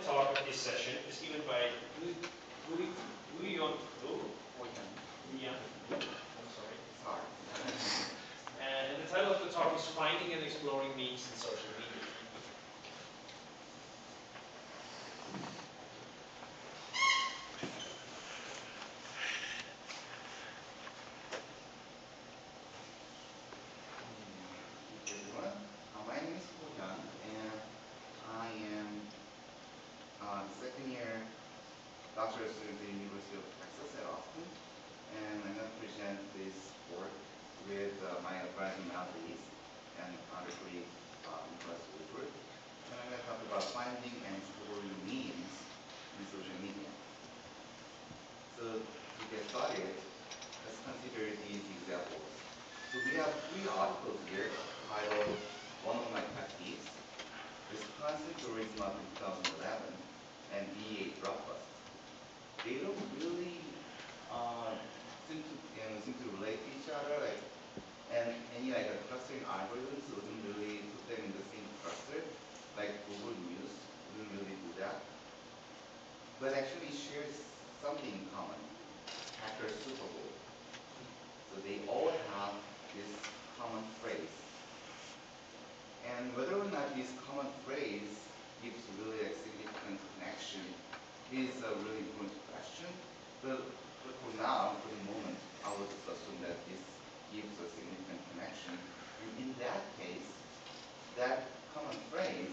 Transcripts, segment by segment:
Talk of this session is given by Wu Yan. I'm sorry. Sorry. And the title of the talk is Finding and Exploring Memes in Social Media. Hey everyone, my name is Yan, and I am second year doctoral student at the University of Texas at Austin, and I'm going to present this work with my advisor Maldives and other colleague Nicholas Woodward. And I'm going to talk about finding and exploring memes in social media. So to get started, let's consider these examples. So we have three articles here titled One of My Pet Peeves, Wisconsin Tourism Up in 2011, and BA Drop Bust. They don't really seem to relate to each other, and any a clustering algorithms wouldn't really put them in the same cluster, like Google News wouldn't really do that. But actually shares something in common. Hacker Super Bowl. So they all have this common phrase. And whether or not this common phrase gives really a significant connection is a really important question. But for now, for the moment, I will just assume that this gives a significant connection. And in that case, that common phrase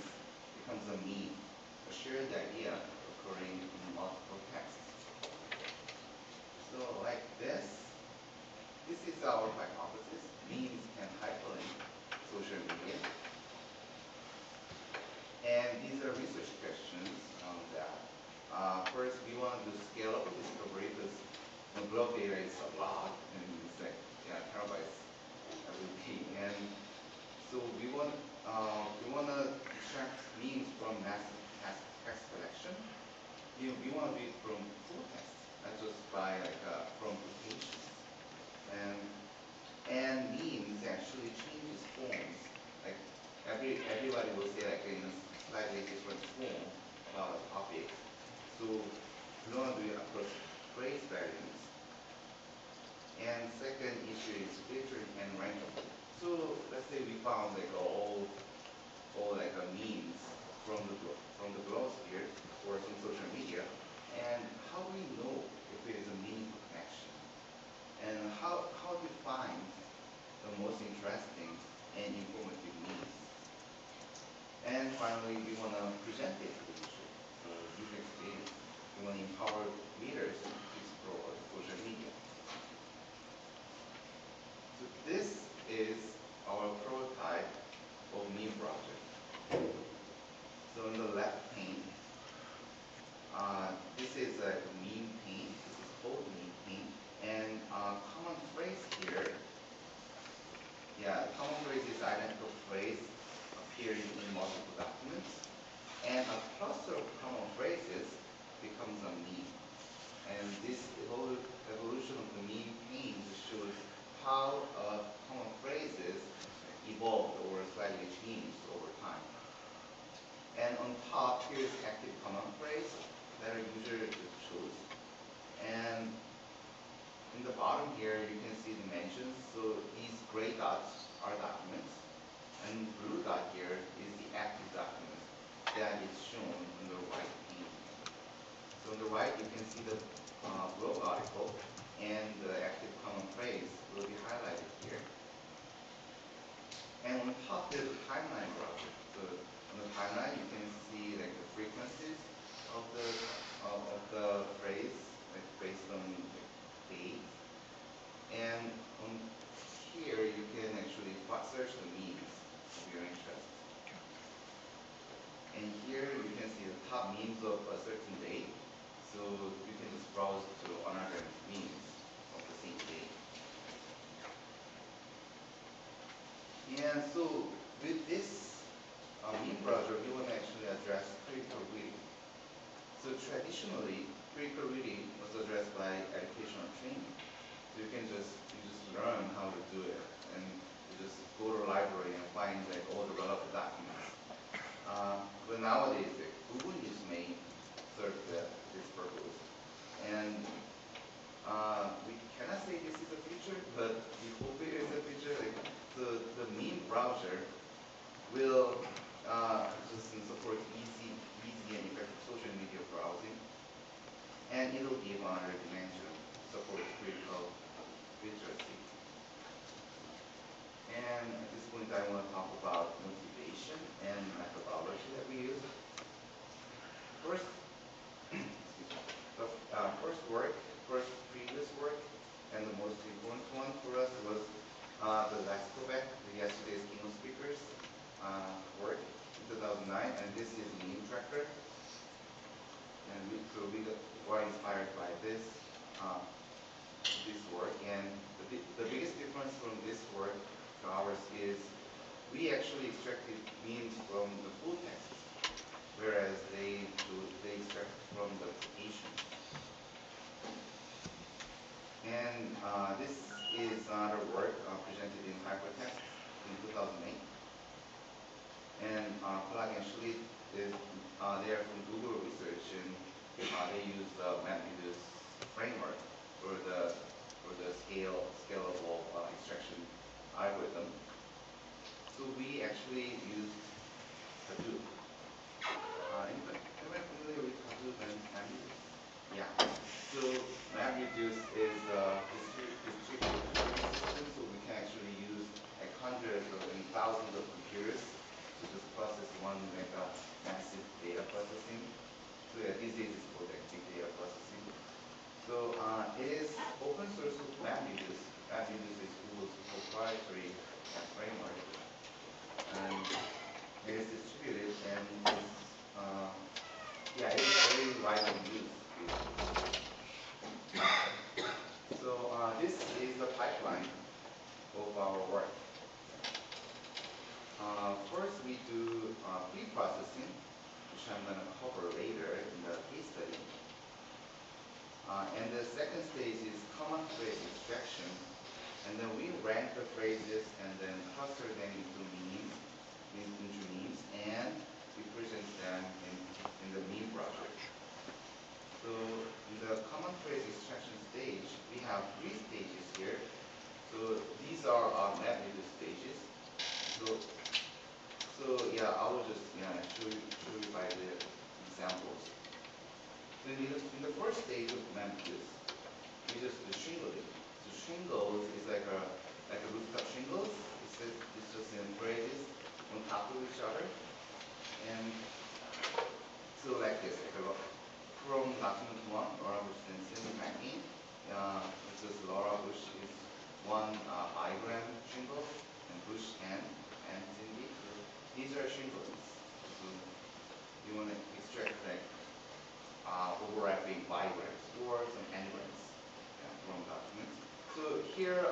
becomes a meme, a shared idea occurring in multiple texts. So like this is our hypothesis. Memes can hyperlink social media. And these are research questions on that. First, we want to scale up the discovery because the blog data is a lot, and it's like terabytes every day. And so we want to extract memes from massive text collection. We want to be from full text, not just by from quotations. And memes actually changes forms. Like everybody will say like in a slightly different form about a topic. So we want to do it across phrase variants. And second issue is filtering and ranking. So let's say we found like all like memes from the blogosphere or from social media, and how do we know if there is a meaningful connection? And how do you find the most interesting and informative memes? And finally, we want to present it to the user, so user experience. We want to empower readers to explore social media. So this is our prototype of meme project. So in the left pane, this is a meme pane. This is called meme pane. And common phrase here, common phrase is identical phrase appearing in multiple documents. And a cluster of common phrases becomes a meme. And this evolution of the meme pane shows how common phrases evolved or slightly changed over time. And on top, here is active common phrase that a user just chose. And in the bottom here, you can see the mentions. So these gray dots are documents, and blue dot here is the active document that is shown on the right pane. So on the right, you can see the blog article, and the active common phrase will be highlighted here. And on top, there's a timeline browser. So on the timeline, you can see like the frequencies of the phrase, like based on like, date. And on here, you can actually search the memes of your interest. And here, you can see the top memes of a certain day. So you can just browse to another memes of the same day. And so with this meme browser, we want to actually address critical reading. So traditionally, critical reading was addressed by educational training. So you just learn how to do it, and you just go to the library and find like all the relevant documents. But nowadays, Google News made and we cannot say this is the future, but we hope it is the future. Like, the meme browser will just support easy and effective social media browsing, and it will give another dimension, support critical literacy. And at this point, I want to talk about motivation and methodology that we use. First, the first previous work, and the most important one for us was the Let's Go Back, yesterday's keynote speakers work in 2009, and this is meme tracker. And we were inspired by this work, and the biggest difference from this work to ours is we actually extracted memes from the full text, whereas they extract from the quotations. And this is another work presented in Hypertext in 2008. And Plug and Schlitt is they are from Google Research, and they use the MapReduce framework for the scalable extraction algorithm. So we actually used Hadoop. Anyone familiar with Hadoop and MapReduce? Yeah. So MapReduce is a distributed system, so we can actually use like hundreds and thousands of computers to just process one mega massive data processing. So yeah, these days it's called like big data processing. So it is open source MapReduce. MapReduce is Google's proprietary framework, and it is distributed, and yeah, it is very widely used. So this is the pipeline of our work. First, we do pre-processing, which I'm going to cover later in the case study. And the second stage is common phrase extraction. And then we rank the phrases and then cluster them into memes, and we present them in the meme project. So in the common phrase extraction stage, we have 3 stages here. So these are our MapReduce stages. So yeah, I will just show you by the examples. So in the first stage of MapReduce, we just do shingling. So shingles is like a rooftop shingles. It's just in phrases on top of each other. And so like this, from document 1, Laura Bush and Cindy McCain. It's just Laura Bush is one bigram shingle, and Bush and Cindy. So these are shingles. So you want to extract like overlapping bigrams or some anagrams from documents. So here,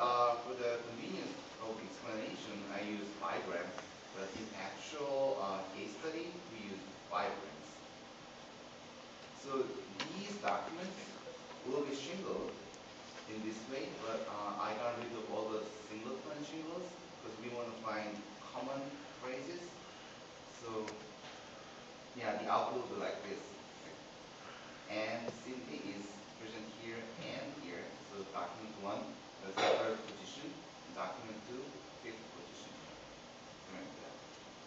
for the convenience of explanation, I use bigrams, but in actual case study, we use bigrams. So these documents will be shingled in this way, but I got rid of all the singleton shingles because we want to find common phrases. So yeah, the output will be like this. And Cindy is present here and here. So document 1, that's the 3rd position. Document 2, 5th position.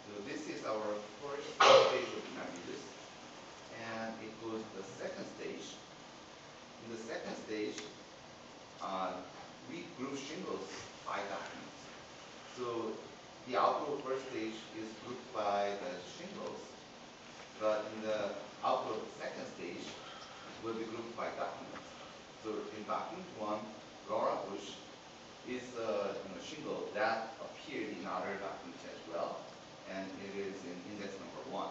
So this is our first stage of MapReduce. And it goes to the second stage. In the second stage, we group shingles by documents. So the output of first stage is grouped by the shingles, but in the output of the second stage will be grouped by documents. So in document 1, Laura Bush is a shingle that appeared in other documents as well, and it is in index number 1,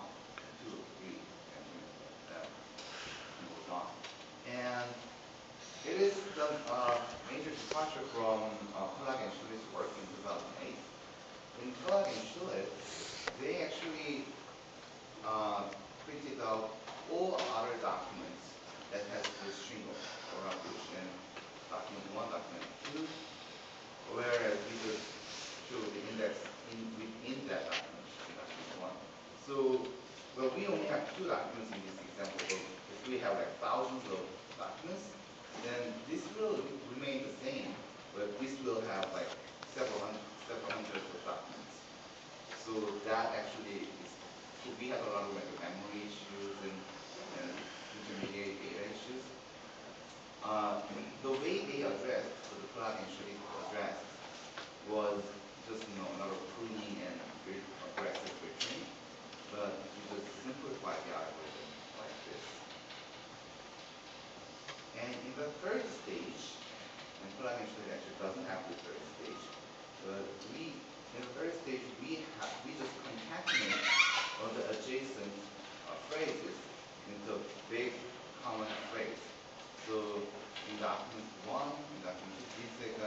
2, 3, and goes on. And it is the major departure from Plug and Schlitt's work in 2008. In Plug and Schlitt, they actually printed out all other documents that has this shingle, Laura Bush, and document 1, document 2, whereas we just show the index within that document, document 1. So, well, we only have 2 documents in this example, but if we have like thousands of documents, then this will remain the same, but this will have like several hundreds of documents. So that actually is, so we have a lot of like memory issues and intermediate data issues. The way they addressed, so the plugin actually addressed, was just a lot of pruning and aggressive filtering, but you just simplify the algorithm like this. And in the third stage, and plugin actually doesn't have the third stage, but in the third stage we just concatenate all the adjacent phrases into a big common phrase. So in document 1, in document 2,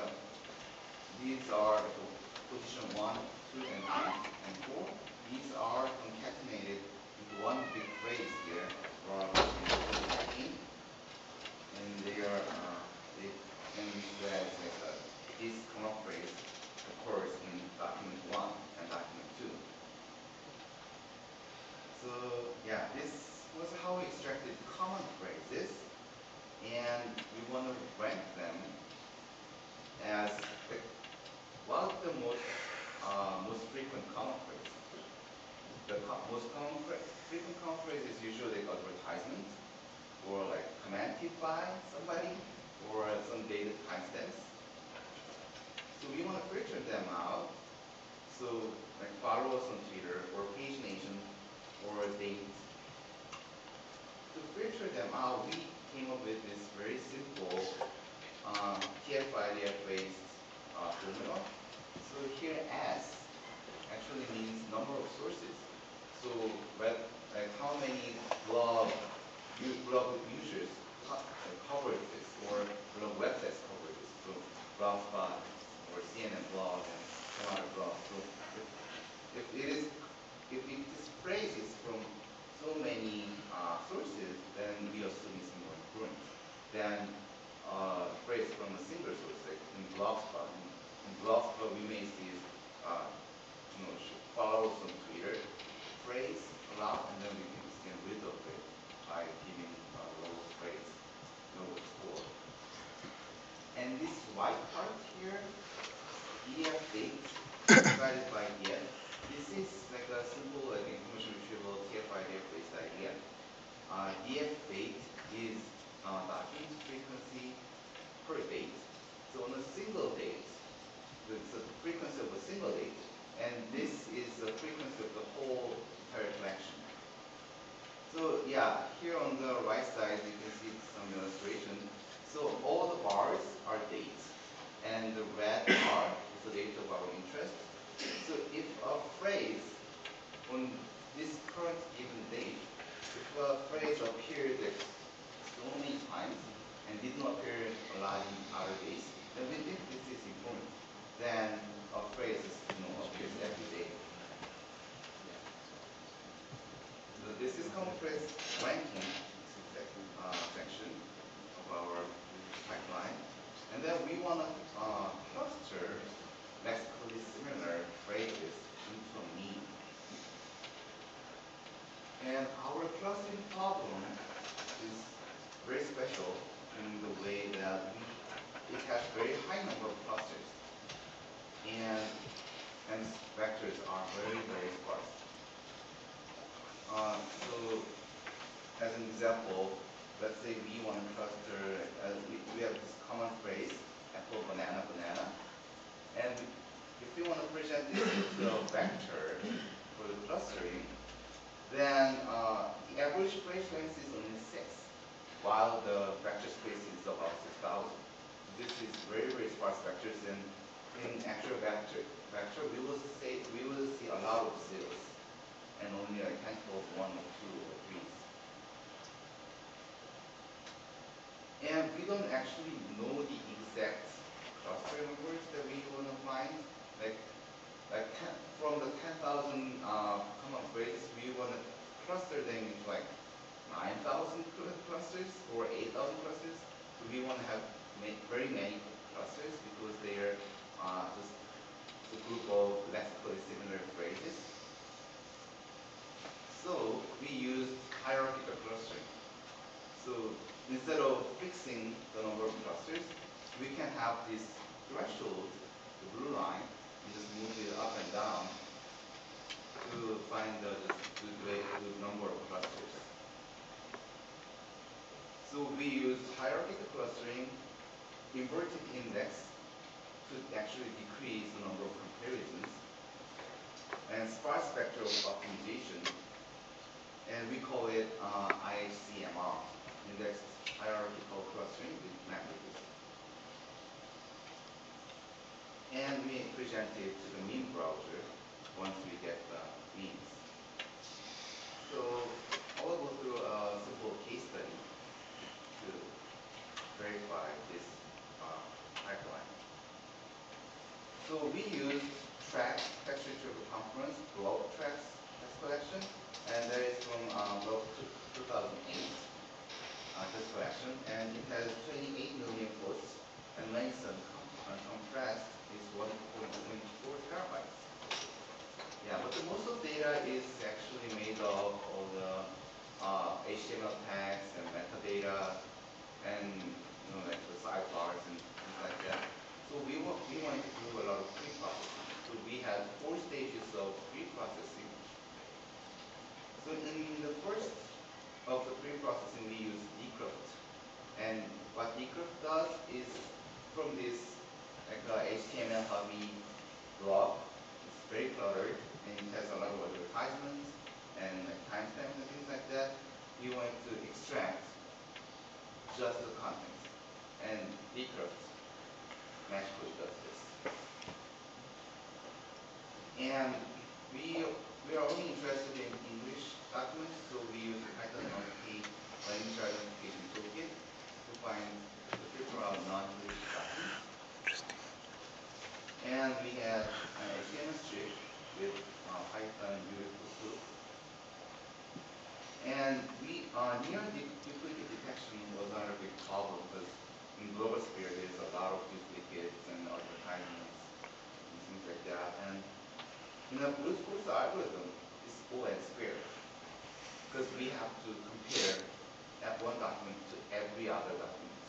these are position 1, 2, and 3, and 4. These are concatenated into one big phrase here, or tagging, and and we said that this common phrase occurs in document 1 and document 2. So yeah, this was how we extracted common phrases, and we want to rank them as one of the most frequent common phrase. The most frequent common phrase is usually advertisement, or like commented by somebody, or some dated timestamps. So we want to filter them out. So like follow us on Twitter, or Page Nation, or date. To filter them out, we came up with this very simple TF-IDF based formula. So here S actually means number of sources. So like how many blog users covered this, or blog websites covered this. So Blogspot or CNN blog and some other blog. So if this phrase is from so many sources, then we assume it's more important than phrase from a single source, like in Blogspot. In Blogspot, we may see follow some Twitter phrase a lot, and then we can just get rid of it by giving a low phrase, low score. And this white part here, EF date divided by EF, this is like a simple information retrieval TF-IDF based idea. EF date is document frequency per date. So on a single date, it's the frequency of a single date, and this is the frequency of the whole entire collection. So yeah, here on the right side you can see some illustration. So all the bars are dates, and the red bar is the date of our interest. So if a phrase on this current given date, if a phrase appeared so many times and did not appear a lot in other days, then we think this is important. Then a phrase appears every day. So this is common phrase ranking section of our pipeline. And then we want to cluster lexically similar phrases into a mean. And our clustering problem is very special in the way that it has very high number of clusters, and vectors are very, very sparse. So as an example, let's say we want to cluster, we have this common phrase, apple, banana, banana. And if we want to present this into a vector for the clustering, then the average phrase length is only 6, while the vector space is about 6,000. This is very, very sparse vectors, and in actual vector we will see a lot of zeros, and only a handful of 1 or 2 or 3s. And we don't actually know the exact cluster numbers that we want to find. From the 10,000 common phrases, we want to cluster them into like 9,000 clusters or 8,000 clusters. So we want to have very many clusters because they are just a group of lexically similar phrases. So we used hierarchical clustering. So instead of fixed fixing the number of clusters, we can have this threshold, the blue line, and just move it up and down to find the number of clusters. So we use hierarchical clustering, inverted index to actually decrease the number of comparisons, and sparse spectral optimization, and we call it ACMR, indexed hierarchical clustering with matrices. And we present it to the mean browser once we get the means. So I will go through a simple case study to verify this pipeline. So we used track text retrieval conference block tracks text collection, and that is from block 2008 text collection, and it has 28 million posts, and length and compressed is 1.24 terabytes. Yeah, but the most of data is actually made of all the HTML tags and metadata, and like the sidebars and things like that. So we wanted to do a lot of pre-processing. So we had 4 stages of pre-processing. So in the first of the pre-processing, we use decrypt. And what decrypt does is, from this HTML heavy blog, it's very cluttered and it has a lot of advertisements and timestamps and things like that. We want to extract just the contents, and decrypt magically does this. And we are only interested in English documents, so we use the Python NLP language identification toolkit to find the filter out non-English documents. And we had an ACM strip with Python beautiful tools. And near duplicate detection was not a big problem, because in global sphere there's a lot of duplicates and advertisements and things like that. And in a brute force algorithm, it's O(n) squared, because we have to compare that one document to every other document.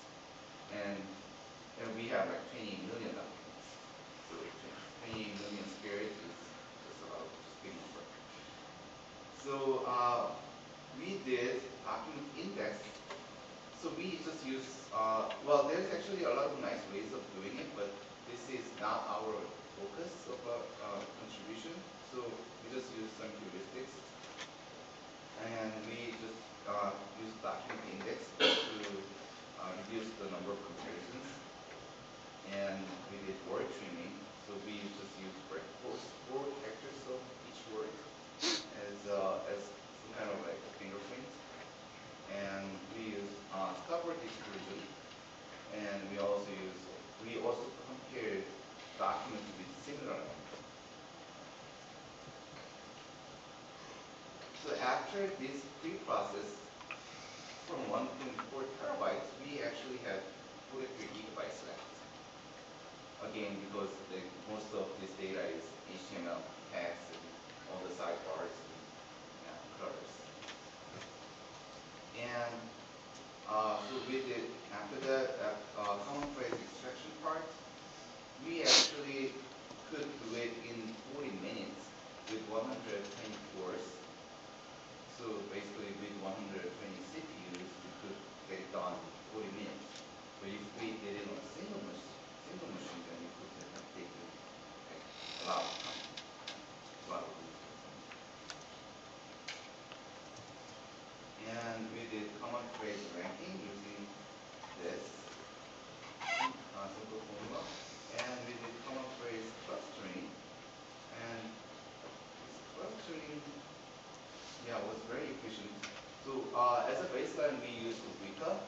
And we have like 20 million documents. So 20 million squared is just a lot of big number. So we did document index. So we just use, well, there's actually a lot of nice ways of doing it, but this is not our focus of contribution. So we just use some heuristics, and we just use document index to reduce the number of comparisons. And we did word trimming, so we just use four characters of each word as some kind of like a fingerprint. And we use stop word exclusion, and we also compare documents with similar length. So after this pre-process, from 1.4 terabytes, we actually had 43 gigabytes left. Again, because most of this data is HTML tags and all the sidebars and clutters. And so we did, after that common phrase extraction part, we actually could do it in 40 minutes with 120 cores. So basically with 120 CPUs, we could get it done in 40 minutes. But if we did it on a single machine, then it could have taken like a lot of time, a lot of resources. And we did common phrase ranking using this simple formula. And we did common phrase clustering. And this clustering, yeah, was very efficient. So as a baseline, we used Weka.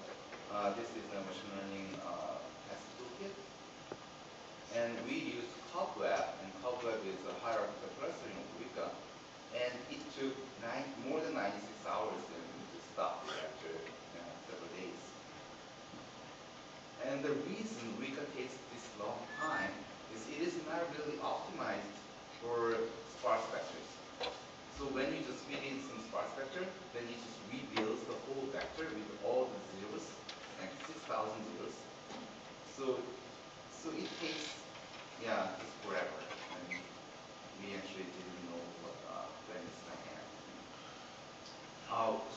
This is a machine learning test toolkit. And we used Cobweb, and Cobweb is a hierarchical clustering of Weka. And it took more than 96 hours, and we just stopped it after several days. And the reason Weka takes this long time is it is not really optimized for sparse vectors. So when you just feed in some sparse vector, then it just rebuilds the whole vector with all the zeros, like 6,000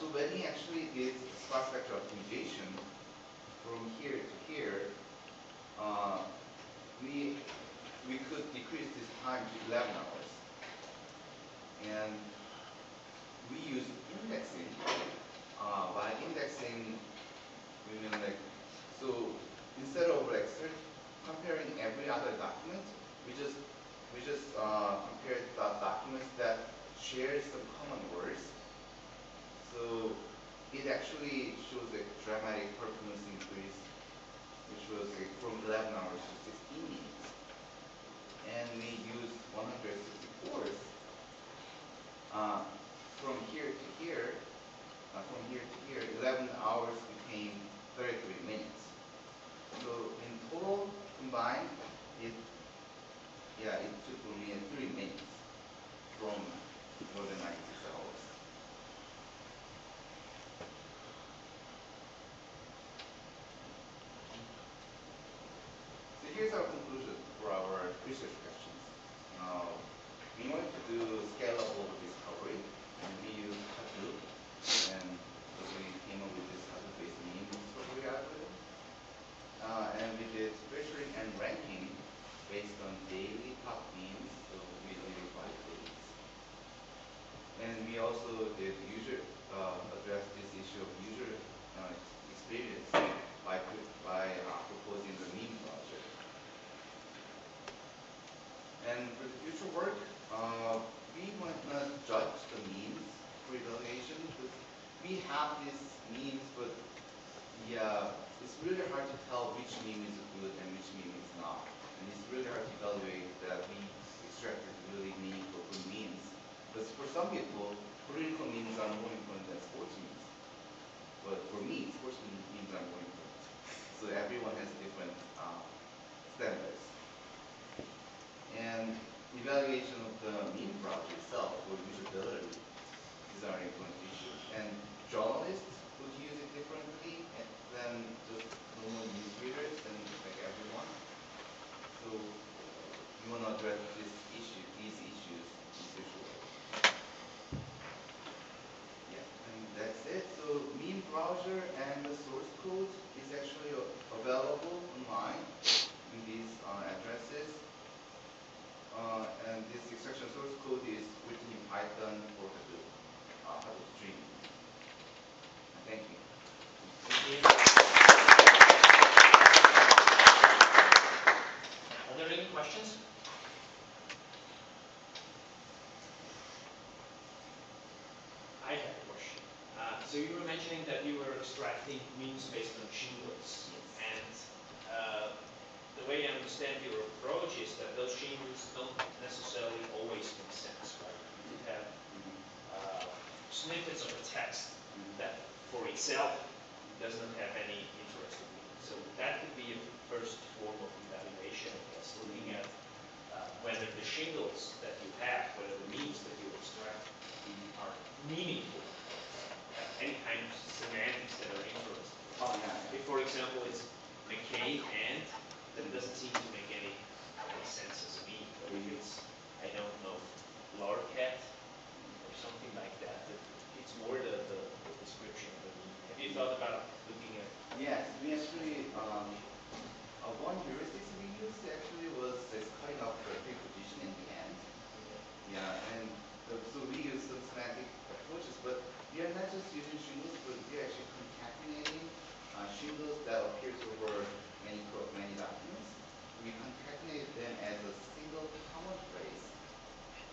So when we actually did sparse vector optimization from here to here, we could decrease this time to 11 hours. And we use indexing. By indexing, we mean like, so instead of like comparing every other document, we just compared the documents that share some common words. So it actually shows a dramatic performance increase, which was like from 11 hours to 16 minutes. And we used 164s from here to here. From here to here, 11 hours became 33 minutes. So in total, combined, it took only 3 minutes from more than 96 hours. So here's our conclusion for our research questions. We wanted to do scalable discovery, and we used Hadoop, and so we came up with this Hadoop-based mean discovery algorithm. And we did filtering and ranking based on daily top means, so we did 5 days. And we also did address this issue of user experience by proposing the mean project. And for the future work, we might not judge the means for evaluation because we have these means, but it's really hard to tell which mean is good and which mean is not. And it's really hard to evaluate that we extracted really meaningful good means. Because for some people, political means are more important than sports means. But for me, sports means are more important. So everyone has different standards. And evaluation of the mean project itself or usability is our important issue. And journalists would use it differently than just normal newsreaders and like everyone. So we want to address these issues in future work. Yeah, and that's it. So mean browser and the source code is actually available online in these addresses. And this extraction source code is written in Python for Hadoop streaming. Thank you. Thank you. Are there any questions? I have a question. So you were mentioning that you were extracting means based on shingles. Yes. And the way I understand your approach is that those shingles don't necessarily always make sense, right? You could have snippets of a text that for itself does not have any interesting meaning. So that could be a first form of evaluation, I guess, looking at whether the shingles that you have, whether the means that you extract are meaningful, have any kind of semantics that are interesting. Oh, yeah. If, for example, it's McCain and, then it doesn't seem to make any sense as a mean. But if it's, I don't know, Lorcat or something like that, it's more the description of the mean. Have you thought about looking at? Yes, we actually, one heuristic we used actually was cutting off the preposition in the end. Yeah, and so we use some semantic approaches, but we are not just using shingles, but we are actually concatenating shingles that appears over many documents. We concatenate them as a single common phrase.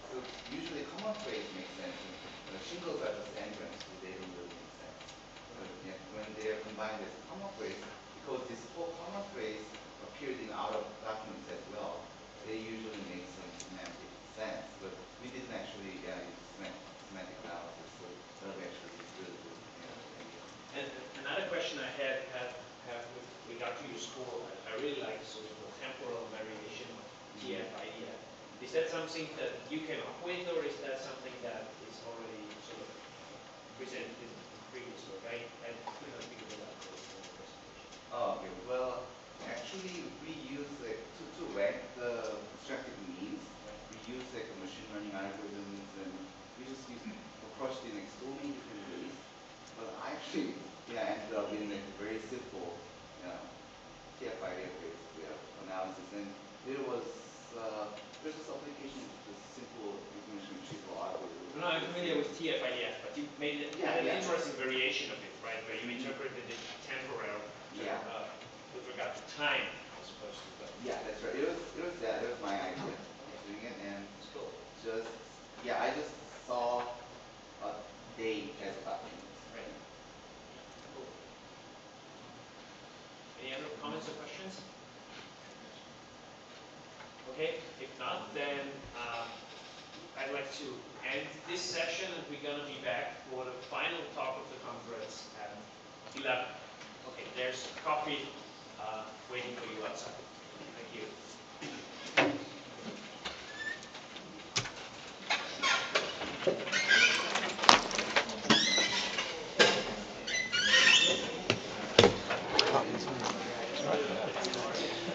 So usually common phrase makes sense. And shingles are just anagrams, so they don't really make sense. But yeah, when they are combined as a common phrase, because this whole common phrase appeared in out of documents as well, they usually make some semantic sense. But we didn't actually use semantic analysis, so that would actually be really good. And another question I have with regard to your score, I really like sort of the temporal variation of TF, IDF. Is that something that you came up with, or is that something that is already sort of presented in previous work? I could not figure it out in the presentation. Oh, okay. Well, actually, we use to rank the extracted means. Right. We use machine learning algorithms, and we just approached it in so many different ways. I ended up getting a very simple, TF-IDF based analysis, and it was there's this application with this simple information retrieval algorithm. No, I'm familiar with TF-IDF, but you made it an interesting variation of it, right? Where you interpreted it temporarily, with regard to time, as opposed to. Yeah, that's right. It was that. It was my idea of doing it, and It's cool. I just saw a day as a platform. Right. Cool. Any other comments or questions? Okay, if not, then I'd like to end this session, and we're going to be back for the final talk of the conference at 11. Okay, there's coffee waiting for you outside. Thank you.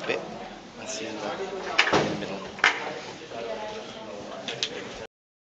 Beh, ma sì, in the middle.